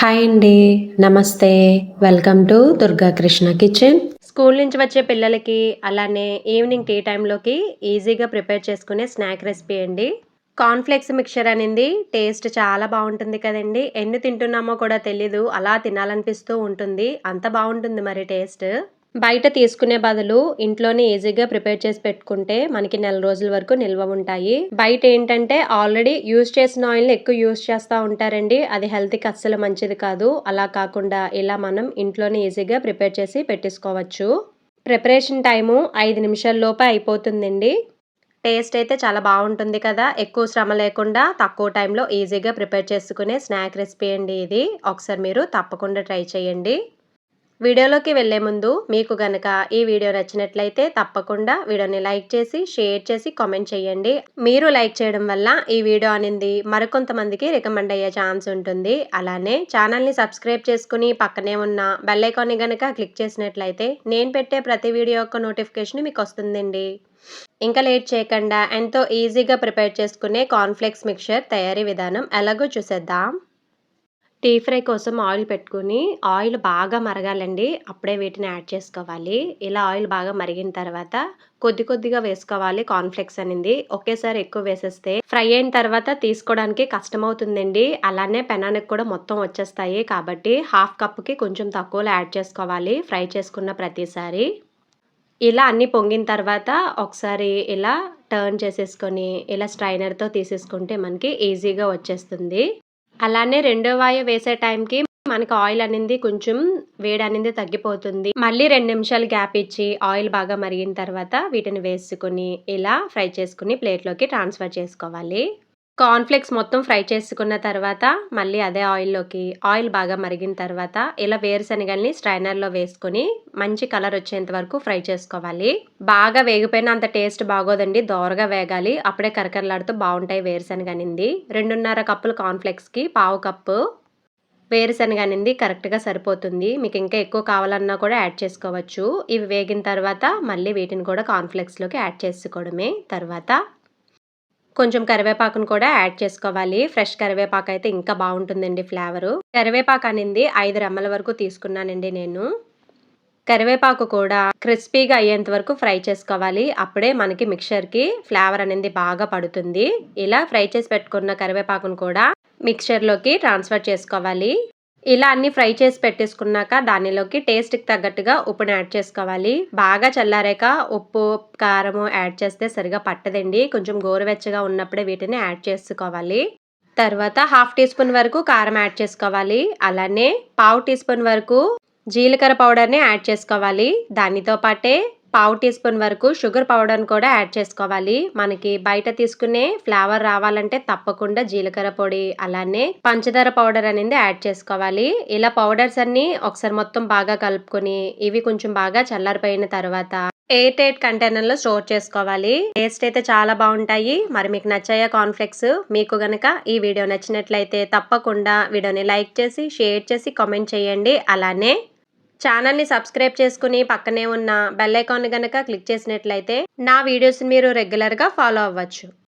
Hi అండి. నమస్తే. Welcome to Durga Krishna kitchen. School నుంచి వచ్చే పిల్లలకి అలానే ఈవినింగ్ టీ టైంలోకి ఈజీగా ప్రిపేర్ చేసుకునే స్నాక్ రెసిపీ అండి. కార్న్‌ఫ్లేక్స్ మిక్చర్ అనింది టేస్ట్ చాలా బావుంటుంది కదండీ! ఎన్ని తింటున్నామో కూడా తెలీదు. అలా తినాలనిపిస్తూ ఉంటుంది. అంత బావుంటుంది మరి టేస్ట్. బయట తీసుకునే బదులు ఇంట్లోనే ఈజీగా ప్రిపేర్ చేసి పెట్టుకుంటే మనకి నెల రోజుల వరకు నిల్వ ఉంటాయి. బయట ఏంటంటే ఆల్రెడీ యూజ్ చేసిన ఆయిల్‌ని ఎక్కువ యూజ్ చేస్తా ఉంటారండి. అది హెల్త్‌కి అస్సలు మంచిది కాదు. అలా కాకుండా ఇలా మనం ఇంట్లోనే ఈజీగా ప్రిపేర్ చేసి పెట్టేసుకోవచ్చు. ప్రిపరేషన్ టైము 5 నిమిషాల్లోపే అయిపోతుందండి. టేస్ట్ అయితే చాలా బావుంటుంది కదా! ఎక్కువ శ్రమ లేకుండా తక్కువ టైంలో ఈజీగా ప్రిపేర్ చేసుకునే స్నాక్ రెసిపీ అండి ఇది. ఒకసారి మీరు తప్పకుండా ట్రై చేయండి. వీడియోలోకి వెళ్ళే ముందు మీకు గనక ఈ వీడియో నచ్చినట్లయితే తప్పకుండా వీడియోని లైక్ చేసి, షేర్ చేసి, కామెంట్ చేయండి. మీరు లైక్ చేయడం వల్ల ఈ వీడియో అనింది మరికొంతమందికి రికమెండ్ అయ్యే ఛాన్స్ ఉంటుంది. అలానే ఛానల్‌ని సబ్స్క్రైబ్ చేసుకొని పక్కనే ఉన్న బెల్ ఐకాన్‌ని గనక క్లిక్ చేసినట్లయితే నేను పెట్టే ప్రతి వీడియో యొక్క నోటిఫికేషన్ మీకొస్తుందండి. ఇంకా లేట్ చేయకుండా ఎంతో ఈజీగా ప్రిపేర్ చేసుకునే కార్న్‌ఫ్లేక్స్ మిక్చర్ తయారీ విధానం ఎలాగో చూసేద్దాం. టీ ఫ్రై కోసం ఆయిల్ పెట్టుకొని, ఆయిల్ బాగా మరగాలండి. అప్పుడే వీటిని యాడ్ చేసుకోవాలి. ఇలా ఆయిల్ బాగా మరిగిన తర్వాత కొద్ది కొద్దిగా వేసుకోవాలి కార్న్‌ఫ్లేక్స్ అనింది. ఒకేసారి ఎక్కువ వేసేస్తే ఫ్రై అయిన తర్వాత తీసుకోవడానికి కష్టమవుతుందండి. అలానే పెనానికి కూడా మొత్తం వచ్చేస్తాయి. కాబట్టి హాఫ్ కప్‌కి కొంచెం తక్కువలో యాడ్ చేసుకోవాలి ఫ్రై చేసుకున్న ప్రతిసారి. ఇలా అన్నీ పొంగిన తర్వాత ఒకసారి ఇలా టర్న్ చేసేసుకొని, ఇలా స్ట్రైనర్‌తో తీసేసుకుంటే మనకి ఈజీగా వచ్చేస్తుంది. అలానే రెండో వాయ వేసే టైంకి మనకి ఆయిల్ అనింది కొంచెం వేడనింది తగ్గిపోతుంది. మళ్ళీ 2 నిమిషాలు గ్యాప్ ఇచ్చి ఆయిల్ బాగా మరిగిన తర్వాత వీటిని వేసుకొని ఇలా ఫ్రై చేసుకొని ప్లేట్‌లోకి ట్రాన్స్‌ఫర్ చేసుకోవాలి. కార్న్‌ఫ్లేక్స్ మొత్తం ఫ్రై చేసుకున్న తర్వాత మళ్ళీ అదే ఆయిల్‌లోకి ఆయిల్ బాగా మరిగిన తర్వాత ఇలా వేరుశనగల్ని స్ట్రైనర్‌లో వేసుకొని మంచి కలర్ వచ్చేంత వరకు ఫ్రై చేసుకోవాలి. బాగా వేగిపోయినా అంత టేస్ట్ బాగోదండి. దోరగా వేగాలి. అప్పుడే కరకరలాడుతూ బావుంటాయి వేరుశనగ అనింది. 2:30 కప్పులు కార్న్‌ఫ్లేక్స్‌కి పావు కప్పు వేరుశనగ అనింది కరెక్ట్‌గా సరిపోతుంది. మీకు ఇంకా ఎక్కువ కావాలన్నా కూడా యాడ్ చేసుకోవచ్చు. ఇవి వేగిన తర్వాత మళ్ళీ వీటిని కూడా కార్న్‌ఫ్లేక్స్‌లోకి యాడ్ చేసుకోవడమే. తర్వాత కొంచెం కరివేపాకును కూడా యాడ్ చేసుకోవాలి. ఫ్రెష్ కరివేపాకయితే ఇంకా బావుంటుందండి ఫ్లేవరు. కరివేపాకు అనింది 5 రెమ్మల వరకు తీసుకున్నానండి నేను. కరివేపాకు కూడా క్రిస్పీగా అయ్యేంత వరకు ఫ్రై చేసుకోవాలి. అప్పుడే మనకి మిక్చర్‌కి ఫ్లేవర్ అనేది బాగా పడుతుంది. ఇలా ఫ్రై చేసి పెట్టుకున్న కరివేపాకును కూడా మిక్చర్‌లోకి ట్రాన్స్‌ఫర్ చేసుకోవాలి. ఇలా అన్నీ ఫ్రై చేసి పెట్టేసుకున్నాక దానిలోకి టేస్ట్‌కి తగ్గట్టుగా ఉప్పుని యాడ్ చేసుకోవాలి. బాగా చల్లారాక ఉప్పు, కారము యాడ్ చేస్తే సరిగ్గా పట్టదండి. కొంచెం గోరువెచ్చగా ఉన్నప్పుడే వీటిని యాడ్ చేసుకోవాలి. తర్వాత హాఫ్ టీ స్పూన్ వరకు కారం యాడ్ చేసుకోవాలి. అలానే పావు టీ స్పూన్ వరకు జీలకర్ర పౌడర్‌ని యాడ్ చేసుకోవాలి. దానితో పాటే పావు టీ స్పూన్ వరకు షుగర్ పౌడర్‌ని కూడా యాడ్ చేసుకోవాలి. మనకి బయట తీసుకునే ఫ్లేవర్ రావాలంటే తప్పకుండా జీలకర్ర పొడి, అలానే పంచదార పౌడర్ అనేది యాడ్ చేసుకోవాలి. ఇలా పౌడర్స్ అన్నీ ఒకసారి మొత్తం బాగా కలుపుకొని ఇవి కొంచెం బాగా చల్లారిపోయిన తర్వాత ఎయిర్ టైట్ కంటైనర్‌లో స్టోర్ చేసుకోవాలి. టేస్ట్ అయితే చాలా బావుంటాయి. మరి మీకు నచ్చాయా కార్న్‌ఫ్లేక్స్? మీకు గనక ఈ వీడియో నచ్చినట్లయితే తప్పకుండా వీడియోని లైక్ చేసి, షేర్ చేసి, కామెంట్ చేయండి. అలానే ఛానల్‌ని సబ్స్క్రైబ్ చేసుకొని పక్కనే ఉన్న బెల్ ఐకాన్‌ని గనక క్లిక్ చేసినట్లయితే నా వీడియోస్‌ని మీరు రెగ్యులర్‌గా ఫాలో అవ్వచ్చు.